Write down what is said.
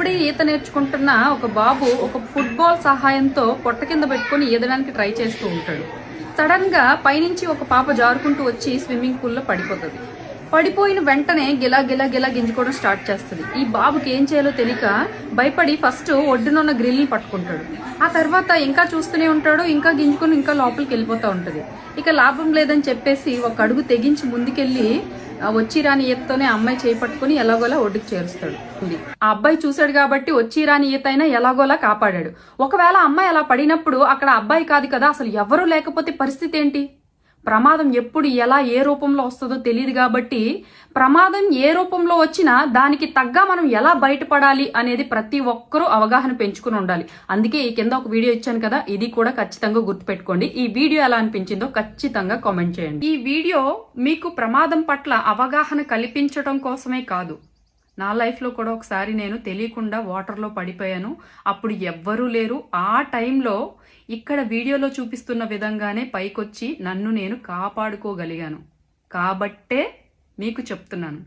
ఇప్పుడే ఈత నేర్చుకుంటున్న ఒక బాబు ఒక ఫుట్బాల్ సహాయంతో పొట్ట కింద పెట్టుకుని ఈదడానికి ట్రై చేస్తూ ఉంటాడు. సడన్ గా పైనుంచి ఒక పాప జారుకుంటూ వచ్చి స్విమ్మింగ్ పూల్లో పడిపోతుంది. పడిపోయిన వెంటనే గిలా గిలా గిలా గింజుకోవడం స్టార్ట్ చేస్తుంది. ఈ బాబుకి ఏం చేయాలో తెలియక భయపడి ఫస్ట్ ఒడ్డునున్న గ్రిల్ని పట్టుకుంటాడు. ఆ తర్వాత ఇంకా చూస్తూనే ఉంటాడు, ఇంకా గింజుకుని ఇంకా లోపలికి వెళ్ళిపోతూ ఉంటుంది. ఇక లాభం లేదని చెప్పేసి ఒక అడుగు తెగించి ముందుకెళ్ళి వచ్చి రాని ఈతతోనే అమ్మాయి చేపట్టుకుని ఎలాగోలా ఒడ్డుకు చేరుస్తాడు. ఆ అబ్బాయి చూశాడు కాబట్టి వచ్చి రాని ఈత అయినా ఎలాగోలా కాపాడాడు. ఒకవేళ అమ్మాయి అలా పడినప్పుడు అక్కడ అబ్బాయి కాదు కదా, అసలు ఎవరూ లేకపోతే పరిస్థితి ఏంటి? ప్రమాదం ఎప్పుడు ఎలా ఏ రూపంలో వస్తుందో తెలియదు కాబట్టి ప్రమాదం ఏ రూపంలో వచ్చినా దానికి తగ్గ మనం ఎలా బయటపడాలి అనేది ప్రతి ఒక్కరూ అవగాహన పెంచుకుని ఉండాలి. అందుకే ఈ కింద ఒక వీడియో ఇచ్చాను కదా, ఇది కూడా ఖచ్చితంగా గుర్తుపెట్టుకోండి. ఈ వీడియో ఎలా అనిపించిందో ఖచ్చితంగా కామెంట్ చేయండి. ఈ వీడియో మీకు ప్రమాదం పట్ల అవగాహన కల్పించడం కోసమే కాదు. నా లైఫ్లో కూడా ఒకసారి నేను తెలియకుండా వాటర్లో పడిపోయాను. అప్పుడు ఎవ్వరూ లేరు. ఆ టైంలో ఇక్కడ వీడియోలో చూపిస్తున్న విధంగానే పైకొచ్చి నన్ను నేను కాపాడుకోగలిగాను కాబట్టే మీకు చెప్తున్నాను.